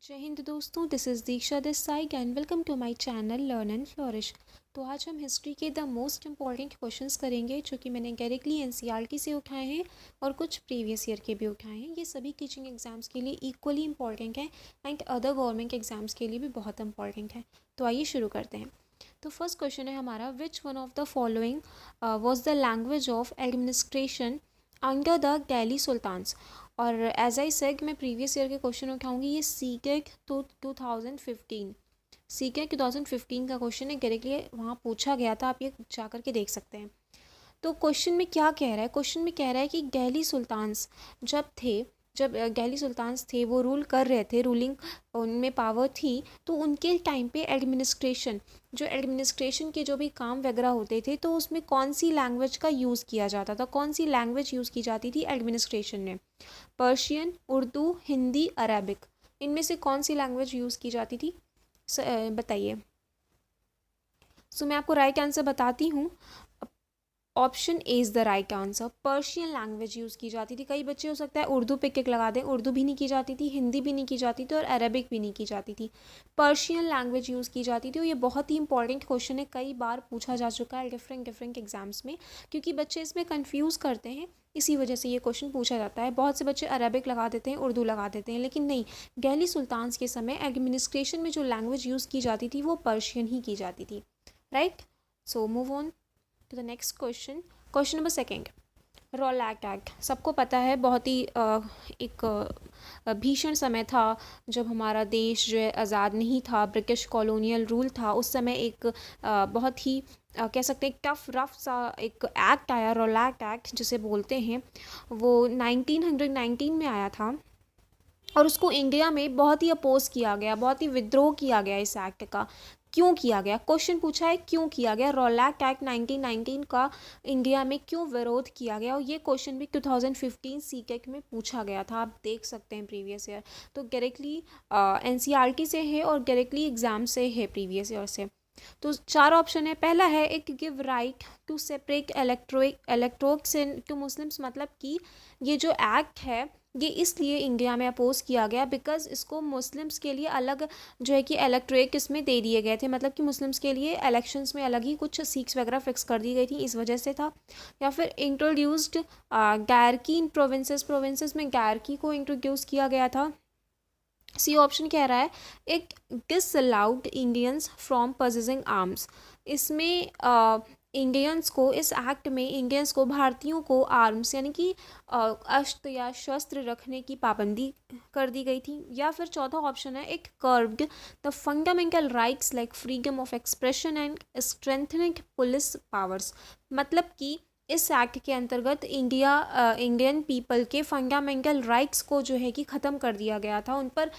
जय हिंद दोस्तों, this is Diksha this side and welcome to my channel learn and flourish. तो आज हम हिस्ट्री के द मोस्ट इम्पॉर्टेंट क्वेश्चंस करेंगे जो कि मैंने डायरेक्टली एनसीईआरटी से उठाए हैं और कुछ प्रीवियस ईयर के भी उठाए हैं। ये सभी टीचिंग एग्जाम्स के लिए इक्वली इंपॉर्टेंट है एंड अदर गवर्नमेंट एग्जाम्स के लिए भी बहुत इंपॉर्टेंट है। तो आइए शुरू करते हैं। तो फर्स्ट क्वेश्चन है हमारा, which one of the following was the language of administration under the Delhi sultans. और एज आई सेड मैं प्रीवियस ईयर के क्वेश्चन उठाऊंगी। ये सीटेट तो 2015 सीटेट 2015 का क्वेश्चन है, डायरेक्टली वहाँ पूछा गया था, आप ये जा करके देख सकते हैं। तो क्वेश्चन में क्या कह रहा है, क्वेश्चन में कह रहा है कि दिल्ली सुल्तान्स जब दिल्ली सुल्तान्स थे वो रूल कर रहे थे, रूलिंग उनमें पावर थी, तो उनके टाइम पे एडमिनिस्ट्रेशन के जो भी काम वगैरह होते थे तो उसमें कौन सी लैंग्वेज का यूज़ किया जाता था, कौन सी लैंग्वेज यूज़ की जाती थी एडमिनिस्ट्रेशन में? पर्शियन, उर्दू, हिंदी, अरेबिक, इनमें से कौन सी लैंग्वेज यूज़ की जाती थी? बताइए। सो मैं आपको राइट आंसर बताती हूँ। Option A is the right answer. Persian language use की जाती थी। कई बच्चे हो सकता है उर्दू पे टिक लगा दें, उर्दू भी नहीं की जाती थी, हिंदी भी नहीं की जाती थी और अरेबिक भी नहीं की जाती थी। पर्शियन लैंग्वेज यूज़ की जाती थी और ये बहुत ही इंपॉर्टेंट क्वेश्चन है, कई बार पूछा जा चुका है डिफरेंट डिफरेंट एग्जाम्स में, क्योंकि बच्चे इसमें कन्फ्यूज़ करते हैं, इसी वजह से ये क्वेश्चन पूछा जाता है। बहुत से बच्चे अरेबिक लगा देते हैं, उर्दू लगा देते हैं, लेकिन नहीं, दिल्ली सुल्तान्स के समय एडमिनिस्ट्रेशन में जो लैंग्वेज यूज़ की जाती थी वो पर्शियन ही की जाती थी। Right, so move on to the next question. Question number second, Rowlatt act सबको पता है, बहुत ही एक भीषण समय था जब हमारा देश जो है आज़ाद नहीं था, ब्रिटिश कॉलोनियल रूल था। उस समय एक बहुत ही कह सकते हैं टफ रफ सा एक एक्ट आया, रॉलैक एक्ट जिसे बोलते हैं। वो 1919 में आया था और उसको इंडिया में बहुत ही अपोज किया गया, बहुत ही विद्रोह किया गया इस एक्ट का। क्यों किया गया, क्वेश्चन पूछा है क्यों किया गया, रॉलैक एक्ट 1919 का इंडिया में क्यों विरोध किया गया? और ये क्वेश्चन भी 2015 सीटेट में पूछा गया था, आप देख सकते हैं प्रीवियस ईयर। तो डायरेक्टली एनसीईआरटी से है और डायरेक्टली एग्जाम से है प्रीवियस ईयर से। तो चार ऑप्शन है। पहला है it give right to separate electorates to Muslims, मतलब कि ये जो एक्ट है ये इसलिए इंडिया में अपोज किया गया बिकॉज इसको मुस्लिम्स के लिए अलग जो है कि इलेक्ट्रेट इसमें दे दिए गए थे, मतलब कि मुस्लिम्स के लिए इलेक्शंस में अलग ही कुछ सीट्स वगैरह फिक्स कर दी गई थी, इस वजह से था। या फिर इंट्रोड्यूस्ड गायरकी इन प्रोविंसेस में गायरकी को इंट्रोड्यूस किया गया था। सी ऑप्शन कह रहा है it disallowed Indians from possessing arms. इसमें इंडियंस को, इस एक्ट में इंडियंस को, भारतीयों को आर्म्स यानी कि अस्त्र या शस्त्र रखने की पाबंदी कर दी गई थी। या फिर चौथा ऑप्शन है it curved the fundamental rights like freedom of expression and strengthening police powers, मतलब कि इस एक्ट के अंतर्गत इंडियन पीपल के फंडामेंटल राइट्स को जो है कि ख़त्म कर दिया गया था, उन पर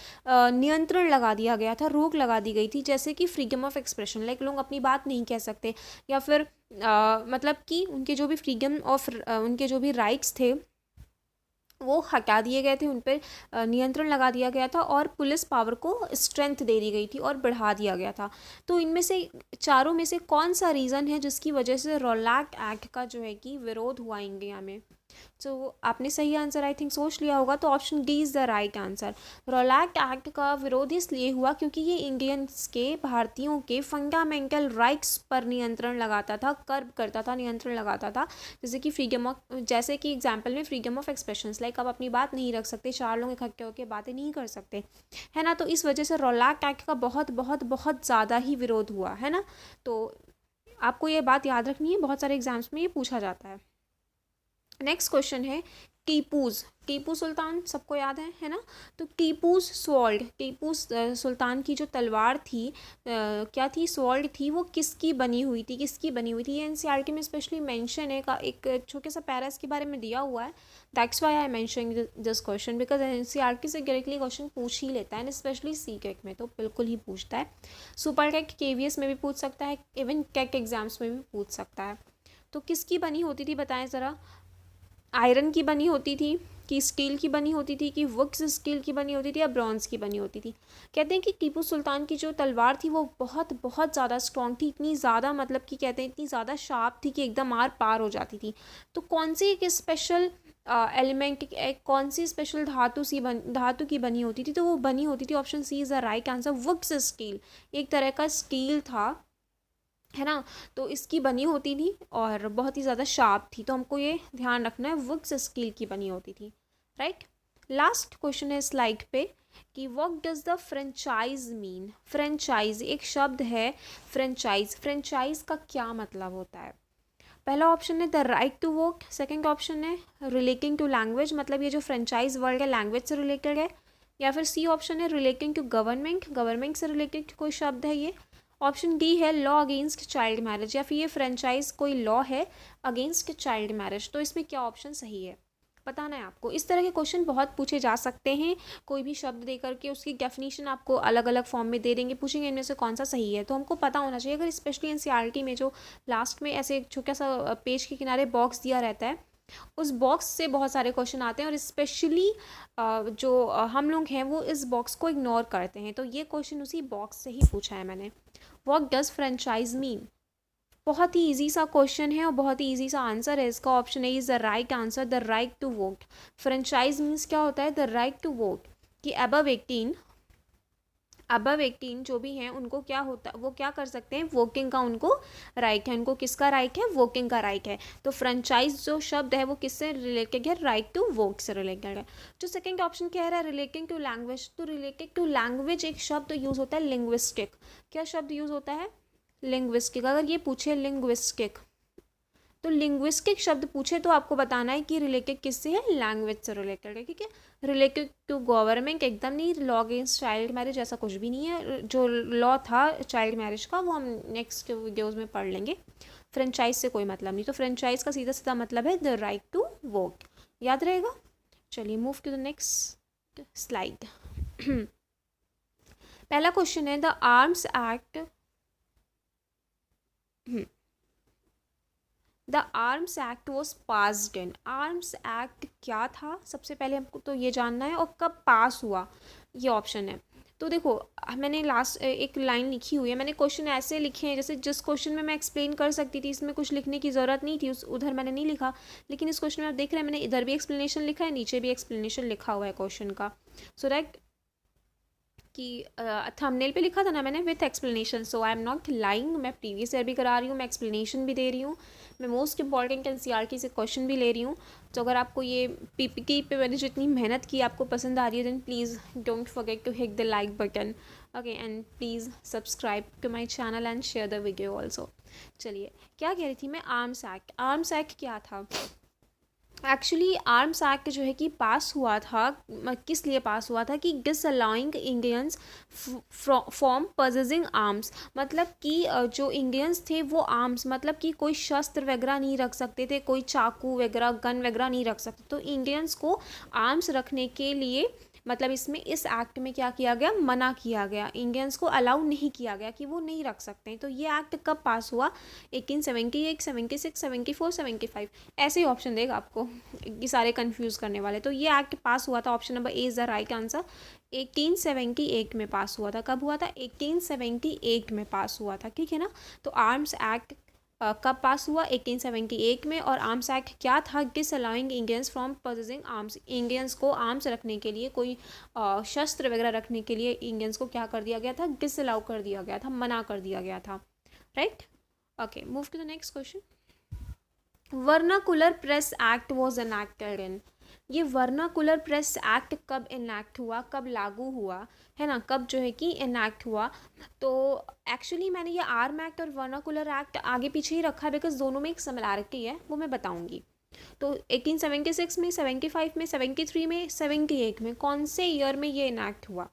नियंत्रण लगा दिया गया था, रोक लगा दी गई थी। जैसे कि फ्रीडम ऑफ एक्सप्रेशन, लाइक लोग अपनी बात नहीं कह सकते, या फिर मतलब कि उनके जो भी फ्रीडम ऑफ उनके जो भी राइट्स थे वो हटा दिए गए थे, उन पर नियंत्रण लगा दिया गया था और पुलिस पावर को स्ट्रेंथ दे दी गई थी और बढ़ा दिया गया था। तो इनमें से चारों में से कौन सा रीज़न है जिसकी वजह से रॉलैक एक्ट का जो है कि विरोध हुआ इंडिया में? तो आपने सही आंसर आई थिंक सोच लिया होगा, तो option D is the right answer. Rowlatt act का विरोध इसलिए हुआ क्योंकि ये इंडियंस के, भारतीयों के फंडामेंटल राइट्स पर नियंत्रण लगाता था, कर्ब करता था, नियंत्रण लगाता था। जैसे कि जैसे कि एग्जाम्पल में फ्रीडम ऑफ एक्सप्रेशन, लाइक आप अपनी बात नहीं रख सकते, चार लोग इकट्ठे होकर बातें नहीं कर सकते, है ना। तो इस वजह से रॉलैक एक्ट का बहुत बहुत बहुत ज़्यादा ही विरोध हुआ, है ना। तो आपको ये बात याद रखनी है, बहुत सारे एग्जाम्स में ये पूछा जाता है। नेक्स्ट क्वेश्चन है टीपू सुल्तान सबको याद है ना। तो टीपू सुल्तान की जो तलवार थी क्या थी, स्वॉर्ड थी, वो किसकी बनी हुई थी, ये एनसीईआरटी में स्पेशली मेंशन है, का एक छोटे सा पैरा इसके बारे में दिया हुआ है। That's why I mention this question because NCERT से डायरेक्टली क्वेश्चन पूछ ही लेता है, एंड स्पेशली सीटेट में तो बिल्कुल ही पूछता है। सुपर टेट केवीएस में भी पूछ सकता है, इवन टेट एग्जाम्स में भी पूछ सकता है। तो किसकी बनी होती थी बताएं ज़रा? आयरन की बनी होती थी कि स्टील की बनी होती थी कि वुक्स स्टील की बनी होती थी या ब्रॉन्ज की बनी होती थी? कहते हैं कि टीपू सुल्तान की जो तलवार थी वो बहुत बहुत ज़्यादा स्ट्रॉन्ग थी, इतनी ज़्यादा, मतलब कि कहते हैं इतनी ज़्यादा शार्प थी कि एकदम आर पार हो जाती थी। तो कौन सी एक स्पेशल एलिमेंट एक कौन सी स्पेशल धातु की बनी होती थी, तो वो बनी होती थी, option C is the right answer, वुक्स स्टील। एक तरह का स्टील था, है ना, तो इसकी बनी होती थी और बहुत ही ज़्यादा शार्प थी, तो हमको ये ध्यान रखना है, वुक्स स्टील की बनी होती थी, राइट। लास्ट क्वेश्चन है स्लाइड पे कि what does the franchise mean. Franchise एक शब्द है, फ्रेंचाइज, फ्रेंचाइज का क्या मतलब होता है। पहला ऑप्शन है the right to vote, second option है रिलेटिंग टू लैंग्वेज, मतलब ये जो फ्रेंचाइज वर्ड है लैंग्वेज से रिलेटेड है, या फिर सी ऑप्शन है रिलेटिंग टू गवर्नमेंट, गवर्नमेंट से रिलेटेड कोई शब्द है ये। ऑप्शन डी है लॉ अगेंस्ट चाइल्ड मैरिज, या फिर ये फ्रेंचाइज कोई लॉ है अगेंस्ट चाइल्ड मैरिज। तो इसमें क्या ऑप्शन सही है बताना है आपको। इस तरह के क्वेश्चन बहुत पूछे जा सकते हैं, कोई भी शब्द दे करके उसकी डेफिनेशन आपको अलग अलग फॉर्म में दे देंगे, पूछेंगे इनमें से कौन सा सही है, तो हमको पता होना चाहिए। अगर स्पेशली एनसीईआरटी में जो लास्ट में ऐसे एक छोटा सा पेज के किनारे बॉक्स दिया रहता है, उस बॉक्स से बहुत सारे क्वेश्चन आते हैं, और स्पेशली जो हम लोग हैं वो इस बॉक्स को इग्नोर करते हैं, तो ये क्वेश्चन उसी बॉक्स से ही पूछा है मैंने। व्हाट डज फ्रेंचाइज मीन, बहुत ही इजी सा क्वेश्चन है और बहुत ही इजी सा आंसर है इसका, option A is the right answer, the right to vote. Franchise means क्या होता है, द राइट टू वोट, कि अबव 18 जो भी हैं उनको क्या होता है, वो क्या कर सकते हैं, वोटिंग का उनको राइट है। उनको किसका राइट है, वोटिंग का राइट है। तो फ्रेंचाइज जो शब्द है वो किससे रिलेटेड है, राइट टू वोट से रिलेटेड है। जो सेकंड ऑप्शन कह रहा है रिलेटिंग टू लैंग्वेज, तो रिलेटेड टू लैंग्वेज एक शब्द यूज़ होता है लिंग्विस्टिक। क्या शब्द यूज़ होता है, लिंग्विस्टिक। अगर ये पूछे लिंग्विस्टिक, तो लिंग्विस्टिक शब्द पूछे तो आपको बताना है कि रिलेटेड किससे है, लैंग्वेज से रिलेटेड है, ठीक है। रिलेटेड टू गवर्नमेंट एकदम नहीं, लॉ अगेंस्ट चाइल्ड मैरिज ऐसा कुछ भी नहीं है। जो लॉ था चाइल्ड मैरिज का वो हम नेक्स्ट वीडियोज़ में पढ़ लेंगे। फ्रेंचाइज से कोई मतलब नहीं, तो फ्रेंचाइज का सीधा सीधा मतलब है द राइट टू वोट, याद रहेगा। चलिए move to the next slide. पहला क्वेश्चन है the arms act, the arms act was passed in. Arms act क्या था, सबसे पहले हमको तो ये जानना है, और कब पास हुआ, ये ऑप्शन है। तो देखो मैंने लास्ट एक लाइन लिखी हुई है, मैंने क्वेश्चन ऐसे लिखे हैं जैसे जिस क्वेश्चन में मैं एक्सप्लेन कर सकती थी, इसमें कुछ लिखने की ज़रूरत नहीं थी, उधर मैंने नहीं लिखा, लेकिन इस क्वेश्चन में आप देख रहे हैं मैंने इधर भी एक्सप्लेनेशन लिखा है, नीचे भी एक्सप्लेनेशन लिखा हुआ है क्वेश्चन का, सो दैट कि थंबनेल पे लिखा था ना मैंने with explanation, so I am not lying, मैं प्रीवियस ईयर भी करा रही हूँ, मैं एक्सप्लेनेशन भी दे रही हूँ, मैं मोस्ट इंपॉर्टेंट एनसीईआरटी से क्वेश्चन भी ले रही हूँ। तो अगर आपको ये पीपीटी पे मैंने जितनी मेहनत की आपको पसंद आ रही है, then please don't forget to hit the like button, okay, and please subscribe to my channel and share the video also. चलिए क्या कह रही थी मैं, आर्म्स एक्ट। आर्म्स एक्ट क्या था, एक्चुअली आर्म्स एक्ट जो है कि पास हुआ था, किस लिए पास हुआ था कि डिसअलाउइंग इंडियंस फ्रॉम पजेसिंग आर्म्स, मतलब कि जो इंडियंस थे वो आर्म्स मतलब कि कोई शस्त्र वगैरह नहीं रख सकते थे, कोई चाकू वगैरह गन वगैरह नहीं रख सकते, तो इंडियंस को आर्म्स रखने के लिए मतलब इसमें इस एक्ट में क्या किया गया, मना किया गया, इंडियंस को अलाउ नहीं किया गया कि वो नहीं रख सकते हैं। तो ये एक्ट कब पास हुआ, 1878, 76, 74, 75, ऐसे ही ऑप्शन देगा आपको, ये सारे कंफ्यूज करने वाले। तो ये एक्ट पास हुआ था, option number A is the right answer, 1878 में पास हुआ था। कब हुआ था, 1878 में पास हुआ था, ठीक है ना। तो आर्म्स एक्ट कब पास हुआ, 1878 में, और आर्म्स एक्ट क्या था, disallowing Indians from possessing arms, Indians को आर्म्स रखने के लिए, कोई शस्त्र वगैरह रखने के लिए इंडियंस को क्या कर दिया गया था, डिसअलाउ कर दिया गया था, मना कर दिया गया था, right. Okay, move to the next question. Vernacular press act was enacted in, ये वर्नाकुलर प्रेस एक्ट कब इनैक्ट हुआ, कब लागू हुआ, है ना, कब जो है कि इनैक्ट हुआ। तो एक्चुअली मैंने ये आर्म एक्ट और वर्नाकुलर एक्ट आगे पीछे ही रखा है बिकॉज दोनों में एक सिमिलैरिटी है, वो मैं बताऊंगी। तो 1876 में, 75 में, 73 में, 78 में, कौन से ईयर में ये इनैक्ट हुआ।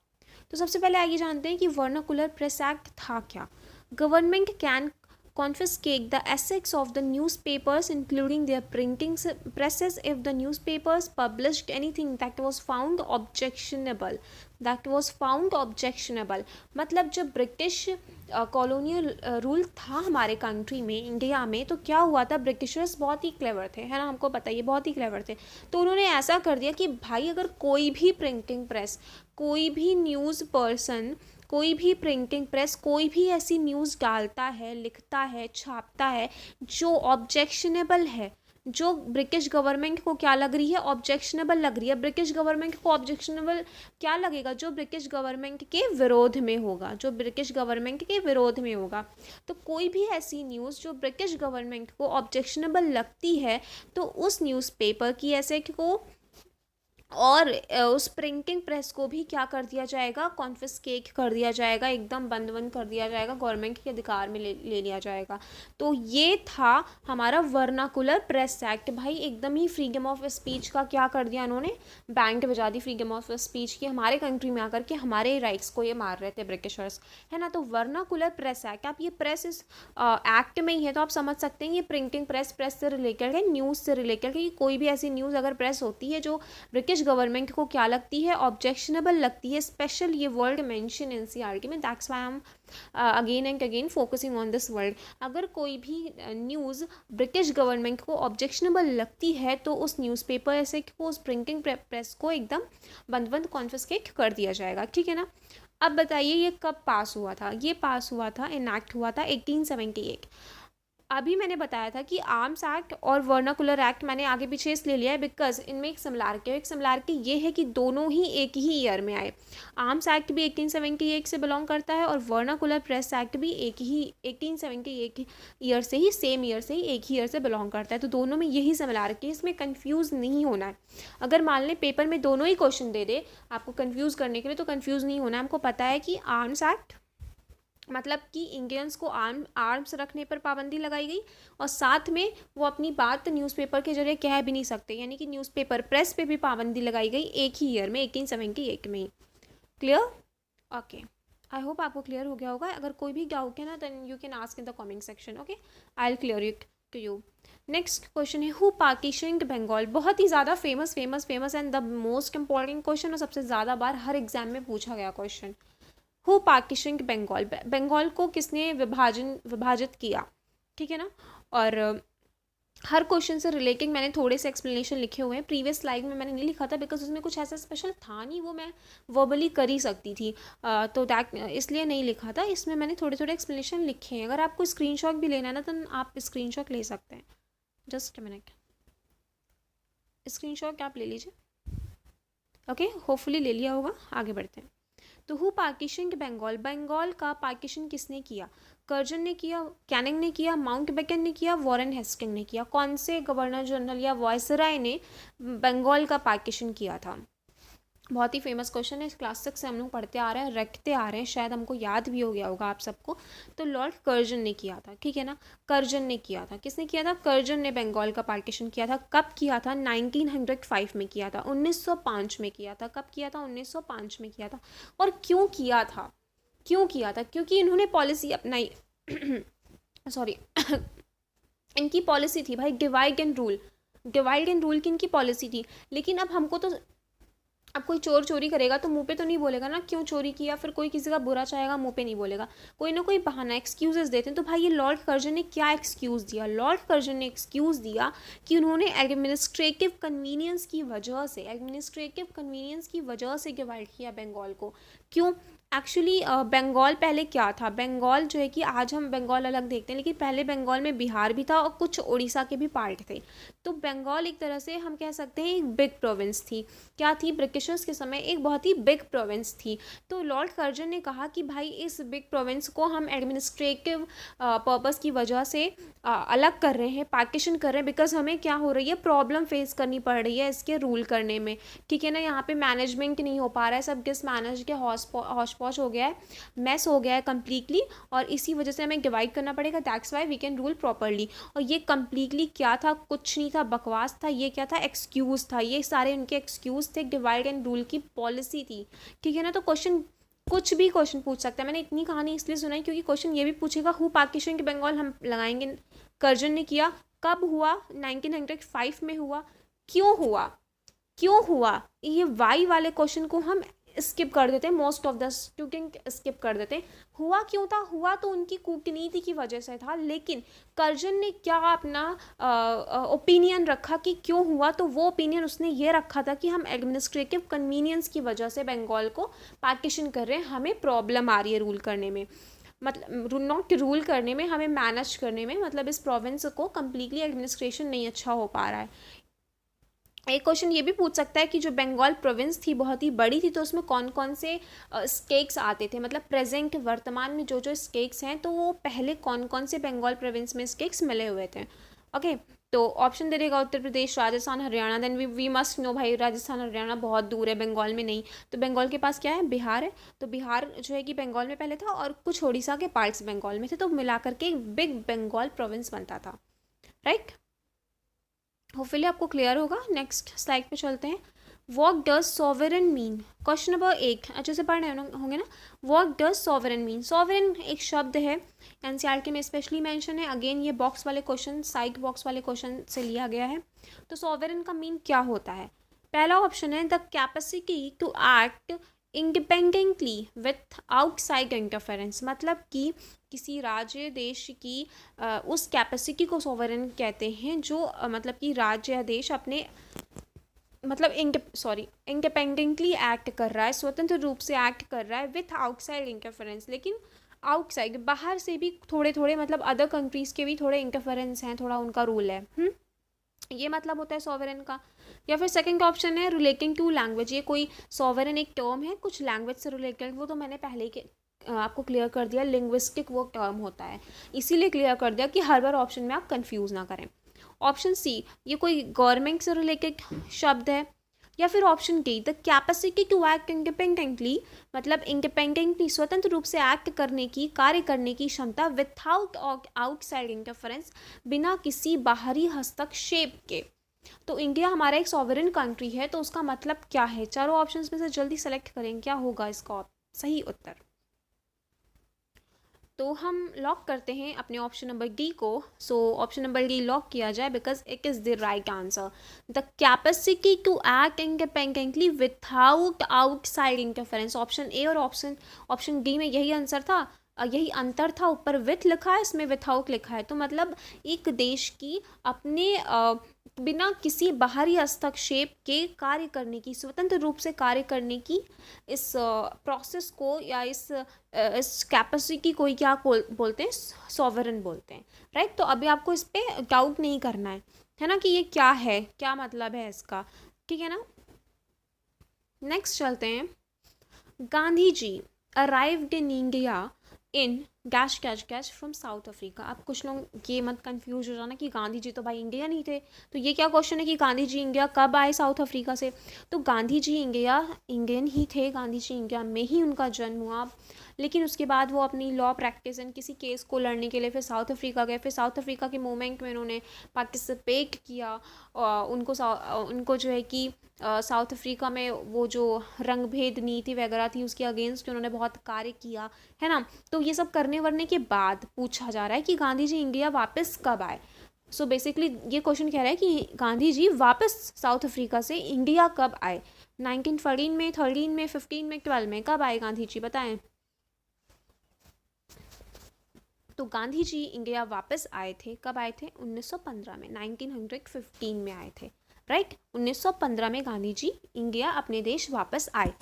तो सबसे पहले आइए जानते हैं कि वर्नाकुलर प्रेस एक्ट था क्या। Government can confiscate the assets of the newspapers including their printing presses if the newspapers published anything that was found objectionable, मतलब जब ब्रिटिश कॉलोनियल रूल था हमारे कंट्री में, इंडिया में, तो क्या हुआ था, ब्रिटिशर्स बहुत ही क्लेवर थे, है ना, हमको पता है ये बहुत ही क्लेवर थे। तो उन्होंने ऐसा कर दिया कि भाई अगर कोई भी प्रिंटिंग प्रेस, कोई भी न्यूज़ पर्सन, कोई भी प्रिंटिंग प्रेस कोई भी ऐसी न्यूज़ डालता है, लिखता है, छापता है जो ऑब्जेक्शनेबल है, जो ब्रिटिश गवर्नमेंट को क्या लग रही है, ऑब्जेक्शनेबल लग रही है। ब्रिटिश गवर्नमेंट को ऑब्जेक्शनेबल क्या लगेगा, जो ब्रिटिश गवर्नमेंट के विरोध में होगा, जो ब्रिटिश गवर्नमेंट के विरोध में होगा। तो कोई भी ऐसी न्यूज़ जो ब्रिटिश गवर्नमेंट को ऑब्जेक्शनेबल लगती है तो उस न्यूज़पेपर की ऐसे को और उस प्रिंटिंग प्रेस को भी क्या कर दिया जाएगा, कॉन्फिस्केट कर दिया जाएगा, एकदम बंद कर दिया जाएगा, गवर्नमेंट के अधिकार में ले लिया जाएगा। तो ये था हमारा वर्नाकुलर प्रेस एक्ट। भाई एकदम ही फ्रीडम ऑफ स्पीच का क्या कर दिया इन्होंने, बैंड बजा दी फ्रीडम ऑफ स्पीच की। हमारे कंट्री में आकर के हमारे राइट्स को ये मार रहे थे ब्रिटिशर्स, है ना। तो वर्नाकुलर प्रेस एक्ट, आप ये प्रेस इस एक्ट में ही है तो आप समझ सकते हैं ये प्रिंटिंग प्रेस से रिलेटेड है, न्यूज़ से रिलेटेड है। कोई भी ऐसी न्यूज़ अगर प्रेस होती है जो ब्रिटिश गवर्नमेंट को क्या लगती है, ऑब्जेक्शनेबल लगती है, स्पेशल ये वर्ड मेंशन एनसीईआरटी में, that's why I am again and again focusing on this word. अगर कोई भी न्यूज़ ब्रिटिश गवर्नमेंट को ऑब्जेक्शनेबल लगती है तो उस न्यूज़पेपर ऐसे को, उस प्रिंटिंग प्रेस को एकदम बंद कॉन्फिस्केट कर दिया जाएगा, ठीक है ना। अब बताइए ये कब पास हुआ था, ये पास हुआ था, इनैक्ट हुआ था 1878। अभी मैंने बताया था कि आर्म्स एक्ट और वर्नाकुलर एक्ट मैंने आगे पीछे इसलिए लिया है बिकॉज इनमें एक सिमिलरिटी ये है कि दोनों ही एक ही ईयर में आए। आर्म्स एक्ट भी 1878 से बिलोंग करता है और वर्नाकुलर प्रेस एक्ट भी एक ही 1878 ईयर से ही, सेम ईयर से ही, एक ही ईयर से बिलोंग करता है। तो दोनों में यही सिमिलरिटी है, इसमें कन्फ्यूज़ नहीं होना है। अगर मान लें पेपर में दोनों ही क्वेश्चन दे दे आपको कन्फ्यूज़ करने के लिए, तो कन्फ्यूज़ नहीं होना है। हमको पता है कि आर्म्स एक्ट मतलब कि इंडियंस को आर्म्स रखने पर पाबंदी लगाई गई और साथ में वो अपनी बात न्यूज़पेपर के जरिए कह भी नहीं सकते, यानी कि न्यूज़पेपर प्रेस पे भी पाबंदी लगाई गई एक ही ईयर में, 1878 में ही। क्लियर? ओके, आई होप आपको क्लियर हो गया होगा। अगर कोई भी डाउट है ना then you can ask in the comment section, okay, I will clear it to you. Next question है हु पार्टीशनड बंगाल। बहुत ही ज़्यादा famous and the most important question और सबसे ज़्यादा बार हर एग्जाम में पूछा गया question. Who partitioned Bengal, Bengal को किसने विभाजित किया, ठीक है ना। और हर क्वेश्चन से रिलेटेड मैंने थोड़े से एक्सप्लेनेशन लिखे हुए हैं। प्रीवियस स्लाइड में मैंने नहीं लिखा था बिकॉज उसमें कुछ ऐसा स्पेशल था नहीं, वो मैं वर्बली कर ही सकती थी, तो दैट इसलिए नहीं लिखा था। इसमें मैंने थोड़े एक्सप्लेनेशन लिखे हैं। अगर आपको स्क्रीनशॉट भी लेना है ना तो आप स्क्रीनशॉट ले सकते हैं। जस्ट अ मिनट, स्क्रीनशॉट आप ले लीजिए, ओके, होपफुली ले लिया होगा। आगे बढ़ते हैं। तो हु पार्टीशन बंगाल, बंगाल का पार्टीशन किसने किया? कर्जन ने किया, कैनिंग ने किया, माउंटबेटन ने किया, वॉरेन हेस्टिंग ने किया। कौन से गवर्नर जनरल या वायसराय ने बंगाल का पार्टीशन किया था? बहुत ही फेमस क्वेश्चन है, क्लास 6 से हम लोग पढ़ते आ रहे हैं, रखते आ रहे हैं, शायद हमको याद भी हो गया होगा आप सबको। तो लॉर्ड कर्जन ने किया था, ठीक है ना। कर्जन ने किया था, किसने किया था? कर्जन ने बंगाल का पार्टीशन किया था। कब किया था? 1905 में किया था, 1905 में किया था। कब किया था? 1905 में किया था। और क्यों किया था? क्योंकि इन्होंने पॉलिसी अपनाई सॉरी इनकी पॉलिसी थी भाई डिवाइड एंड रूल की इनकी पॉलिसी थी। लेकिन अब हमको तो, अब कोई चोरी करेगा तो मुंह पे तो नहीं बोलेगा ना क्यों चोरी किया, फिर कोई किसी का बुरा चाहेगा मुंह पे नहीं बोलेगा, कोई ना कोई बहाना एक्सक्यूजेस देते हैं। तो भाई ये लॉर्ड कर्जन ने क्या एक्सक्यूज़ दिया? लॉर्ड कर्जन ने एक्सक्यूज़ दिया कि उन्होंने एडमिनिस्ट्रेटिव कन्वीनियंस की वजह से डिवाइड किया बंगाल को। क्यों? एक्चुअली बंगाल पहले क्या था? बंगाल जो है कि आज हम बंगाल अलग देखते हैं, लेकिन पहले बंगाल में बिहार भी था और कुछ उड़ीसा के भी पार्ट थे। तो बंगाल एक तरह से हम कह सकते हैं एक बिग प्रोविंस थी। क्या थी? ब्रिटिशर्स के समय एक बहुत ही बिग प्रोविंस थी। तो लॉर्ड कर्जन ने कहा कि भाई इस बिग प्रोविंस को हम एडमिनिस्ट्रेटिव पर्पस की वजह से अलग कर रहे हैं, पार्टीशन कर रहे हैं, बिकॉज हमें क्या हो रही है, प्रॉब्लम फेस करनी पड़ रही है इसके रूल करने में, ठीक है ना। यहाँ पे मैनेजमेंट नहीं हो पा रहा है, सब डिसमैनेज के हौश पौश हो गया है, मेस हो गया है कम्प्लीटली, और इसी वजह से हमें डिवाइड करना पड़ेगा, that's why we can rule properly. और ये कम्प्लीटली क्या था? कुछ नहीं था, बकवास था। ये क्या था? एक्सक्यूज़ था। ये सारे उनके एक्सक्यूज़ थे, डिवाइड एंड रूल की पॉलिसी थी, ठीक है ना। तो क्वेश्चन कुछ भी क्वेश्चन पूछ सकता है। मैंने इतनी कहानी इसलिए सुनाई क्योंकि क्वेश्चन ये भी पूछेगा हु पार्टीशन बंगाल हम लगाएंगे कर्जन ने किया, कब हुआ? 1905 में हुआ। क्यों हुआ? ये वाई वाले क्वेश्चन को हम स्किप कर देते हैं, most of the student skip कर देते हैं। हुआ क्यों था? हुआ तो उनकी कूटनीति की वजह से था, लेकिन कर्जन ने क्या अपना ओपिनियन रखा कि क्यों हुआ? तो वो ओपिनियन उसने ये रखा था कि हम एडमिनिस्ट्रेटिव कन्वीनियंस की वजह से बंगाल को पार्टीशन कर रहे हैं, हमें प्रॉब्लम आ रही है रूल करने में। मतलब नॉट रूल करने में, हमें मैनेज करने में, मतलब इस प्रोविंस को कम्प्लीटली एडमिनिस्ट्रेशन नहीं अच्छा हो पा रहा है। एक क्वेश्चन ये भी पूछ सकता है कि जो बंगाल प्रोविंस थी बहुत ही बड़ी थी, तो उसमें कौन कौन से स्टेट्स आते थे, मतलब प्रेजेंट वर्तमान में जो जो स्टेट्स हैं तो वो पहले कौन कौन से बंगाल प्रोविंस में स्टेट्स मिले हुए थे। ओके, तो ऑप्शन दे देगा Uttar Pradesh, Rajasthan, Haryana. Then we must know भाई, राजस्थान हरियाणा बहुत दूर है, बंगाल में नहीं। तो बंगाल के पास क्या है, बिहार है। तो बिहार जो है कि बंगाल में पहले था, और कुछ उड़ीसा के पार्ट्स बंगाल में थे, तो मिलाकर के एक बिग बंगाल प्रोविंस बनता था, राइट। होपफुली आपको क्लियर होगा। नेक्स्ट स्लाइड पे चलते हैं। What does sovereign mean, question number 1 अच्छे से पढ़ रहे होंगे ना। What does sovereign mean, sovereign एक शब्द है, एनसीईआरटी में स्पेशली मेंशन है। अगेन ये बॉक्स वाले क्वेश्चन, साइड बॉक्स वाले क्वेश्चन से लिया गया है। तो सॉवरेन का मीन क्या होता है। पहला ऑप्शन है the capacity to act independently with outside interference, मतलब कि किसी राज्य देश की उस कैपेसिटी को सॉवरेन कहते हैं जो मतलब कि राज्य या देश अपने मतलब इंडिपेंडेंटली एक्ट कर रहा है, स्वतंत्र रूप से एक्ट कर रहा है विथ आउटसाइड इंटरफेरेंस। लेकिन आउटसाइड बाहर से भी थोड़े थोड़े, मतलब अदर कंट्रीज़ के भी थोड़े इंटरफेरेंस हैं, थोड़ा उनका रूल है। ये मतलब होता है सॉवरेन का। या फिर सेकंड ऑप्शन है रिलेटिंग टू लैंग्वेज, ये कोई सॉवरेन एक टर्म है कुछ लैंग्वेज से रिलेटेड, वो तो मैंने पहले के आपको क्लियर कर दिया, लिंग्विस्टिक वो टर्म होता है, इसीलिए क्लियर कर दिया कि हर बार ऑप्शन में आप कंफ्यूज ना करें। ऑप्शन सी, ये कोई गवर्नमेंट से रिलेटेड शब्द है। या फिर option D, the capacity to act independently, मतलब इंडिपेंडेंटली स्वतंत्र रूप से एक्ट करने की, कार्य करने की क्षमता, विथआउट आउटसाइड इंटरफेरेंस, बिना किसी बाहरी हस्तक्षेप के। तो इंडिया हमारा एक सॉवरेन कंट्री है, तो उसका मतलब क्या है। चारों ऑप्शंस में से जल्दी सेलेक्ट करें, क्या होगा इसका सही उत्तर। तो हम लॉक करते हैं अपने ऑप्शन नंबर डी को। So option number D lock किया जाए because it is the right answer. The capacity to act independently without outside interference, option A और ऑप्शन डी में यही आंसर था, यही अंतर था। ऊपर विथ लिखा है, इसमें विथआउट लिखा है, तो मतलब एक देश की अपने बिना किसी बाहरी हस्तक्षेप के कार्य करने की, स्वतंत्र रूप से कार्य करने की इस प्रोसेस को या इस कैपेसिटी को क्या बोलते हैं, सॉवरेन बोलते हैं, राइट। तो अभी आपको इस पर डाउट नहीं करना है ना, कि ये क्या है, क्या मतलब है इसका, ठीक है ना। नेक्स्ट चलते हैं। Gandhi ji arrived in India in dash catch catch from South Africa. अब कुछ लोग ये मत कंफ्यूज हो जाना कि गांधी जी तो भाई इंडिया नहीं थे, तो ये क्या क्वेश्चन है कि गांधी जी इंडिया कब आए साउथ अफ्रीका से। तो गांधी जी इंडियन ही थे, गांधी जी इंडिया में ही उनका जन्म हुआ, लेकिन उसके बाद वो अपनी लॉ प्रैक्टिस एंड किसी केस को लड़ने के लिए फिर साउथ अफ्रीका गए। फिर साउथ अफ्रीका के मूवमेंट में उन्होंने पार्टिसिपेट किया। उनको जो है कि साउथ अफ्रीका में वो जो रंगभेद नीति वगैरह थी उसके अगेंस्ट उन्होंने बहुत कार्य किया, है ना। तो ये सब करने वरने के बाद पूछा जा रहा है कि गांधी जी इंडिया वापस कब आए। सो बेसिकली ये क्वेश्चन कह रहा है कि गांधी जी वापस साउथ अफ्रीका से इंडिया कब आए, 1914 में, 13 में, 15 में, 12 में, कब आए गांधी जी बताएं। तो गांधी जी इंडिया वापस आए थे, कब आए थे, 1915 में, 1915 में आए थे, राइट। 1915 में गांधी जी इंडिया अपने देश वापस आए।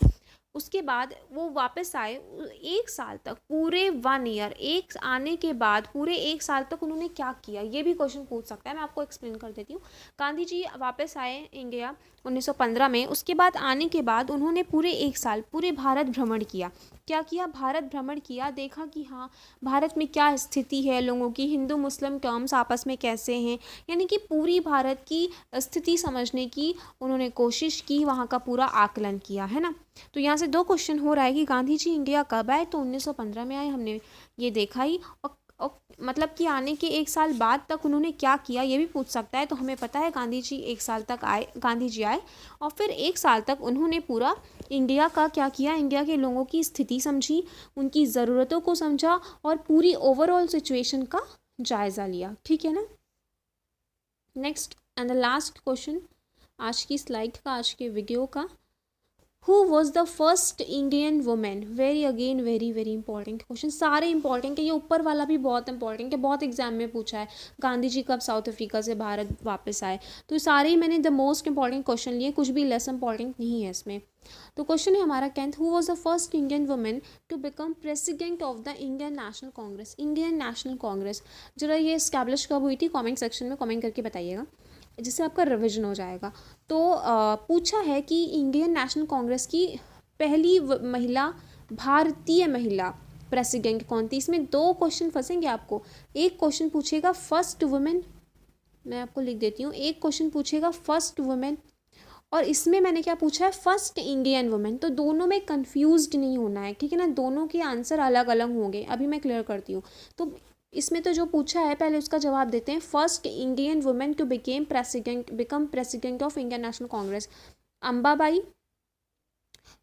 उसके बाद वो वापस आए, एक साल तक, पूरे 1 ईयर, एक आने के बाद पूरे एक साल तक उन्होंने क्या किया, ये भी क्वेश्चन पूछ सकता है। मैं आपको एक्सप्लेन कर देती हूँ। गांधी जी वापस आए इंडिया 1915 में। उसके बाद आने के बाद उन्होंने पूरे एक साल पूरे भारत भ्रमण किया। क्या किया, भारत भ्रमण किया, देखा कि हाँ भारत में क्या स्थिति है लोगों की, हिंदू मुस्लिम टर्म्स आपस में कैसे हैं, यानी कि पूरी भारत की स्थिति समझने की उन्होंने कोशिश की, वहाँ का पूरा आकलन किया, है ना। तो यहाँ से 2 क्वेश्चन हो रहा है कि गांधी जी इंडिया कब आए, तो 1915 में आए, हमने ये देखा ही। और मतलब कि आने के एक साल बाद तक उन्होंने क्या किया ये भी पूछ सकता है। तो हमें पता है गांधी जी एक साल तक आए, गांधी जी आए और फिर एक साल तक उन्होंने पूरा इंडिया का क्या किया, इंडिया के लोगों की स्थिति समझी, उनकी ज़रूरतों को समझा और पूरी ओवरऑल सिचुएशन का जायज़ा लिया, ठीक है ना। Next and the last question आज की स्लाइड का, आज के वीडियो का। Who was the first Indian women, very again very very important question, सारे इंपॉर्टेंट है, ये ऊपर वाला भी बहुत इंपॉर्टेंट है, बहुत एग्जाम में पूछा है, गांधी जी कब साउथ अफ्रीका से भारत वापस आए, तो सारे ही मैंने द मोस्ट इंपॉर्टेंट क्वेश्चन लिए, कुछ भी लेस इंपॉर्टेंट नहीं है इसमें। तो क्वेश्चन है हमारा 10th, who was the first Indian women to become president of the Indian National Congress. Indian National Congress जरा ये इस्टेब्लिश कब हुई थी, कमेंट सेक्शन में कमेंट करके बताइएगा, जिससे आपका रिवीजन हो जाएगा। तो पूछा है कि इंडियन नेशनल कांग्रेस की पहली महिला, भारतीय महिला प्रेसिडेंट कौन थी। इसमें दो क्वेश्चन फंसेंगे आपको, एक क्वेश्चन पूछेगा फर्स्ट वुमेन, मैं आपको लिख देती हूँ, एक क्वेश्चन पूछेगा फर्स्ट वुमेन और इसमें मैंने क्या पूछा है फर्स्ट इंडियन वुमेन, तो दोनों में कंफ्यूज्ड नहीं होना है, ठीक है ना, दोनों के आंसर अलग अलग होंगे, अभी मैं क्लियर करती हूँ। तो इसमें तो जो पूछा है पहले उसका जवाब देते हैं, first Indian women to become president of Indian National Congress, Ambabai,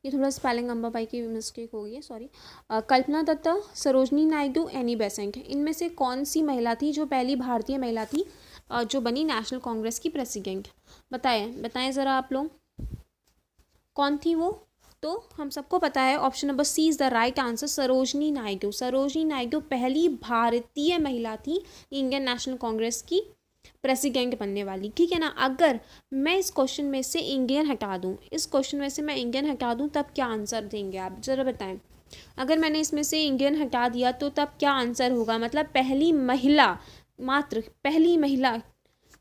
ये थोड़ा स्पेलिंग अंबाबाई की मिस्टेक हो गई है, sorry, Kalpana Dutta, Sarojini Naidu, Annie Besant, इनमें से कौन सी महिला थी जो पहली भारतीय महिला थी जो बनी नेशनल कांग्रेस की प्रेसिडेंट, बताएं ज़रा आप लोग कौन थी वो। तो हम सबको पता है option number C is the right answer, Sarojini Naidu. Sarojini Naidu पहली भारतीय महिला थी इंडियन नेशनल कांग्रेस की प्रेसिडेंट बनने वाली, ठीक है ना। अगर मैं इस क्वेश्चन में से इंडियन हटा दूं, इस क्वेश्चन में से मैं इंडियन हटा दूं, तब क्या आंसर देंगे आप ज़रा बताएं। अगर मैंने इसमें से इंडियन हटा दिया तो तब क्या आंसर होगा, मतलब पहली महिला, मात्र पहली महिला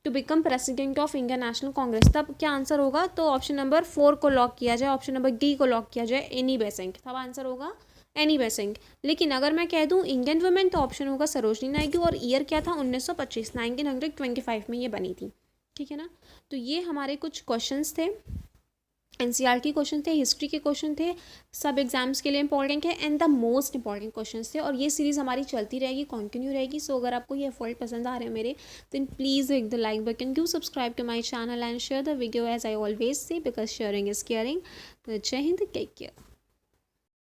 to become president of Indian National Congress, तब क्या आंसर होगा। तो ऑप्शन नंबर 4 को लॉक किया जाए, ऑप्शन नंबर डी को लॉक किया जाए, एनी बेसेंट, तब आंसर होगा एनी बेसेंट। लेकिन अगर मैं कह दूं इंडियन वुमेन तो ऑप्शन होगा सरोजनी नायडू, और ईयर क्या था 1925, 1925 में ये बनी थी, ठीक है ना। तो ये हमारे कुछ क्वेश्चंस थे, एनसीईआरटी क्वेश्चन थे, हिस्ट्री के क्वेश्चन थे, सब एग्जाम्स के लिए इंपॉर्टेंट है and the most important questions थे, और ये सीरीज़ हमारी चलती रहेगी, कंटिन्यू रहेगी। सो अगर आपको ये एफर्ट पसंद आ रहे हैं मेरे, then please hit the like button, do subscribe to my channel and share the video as I always say, because sharing is caring. जय हिंद, टेक केयर।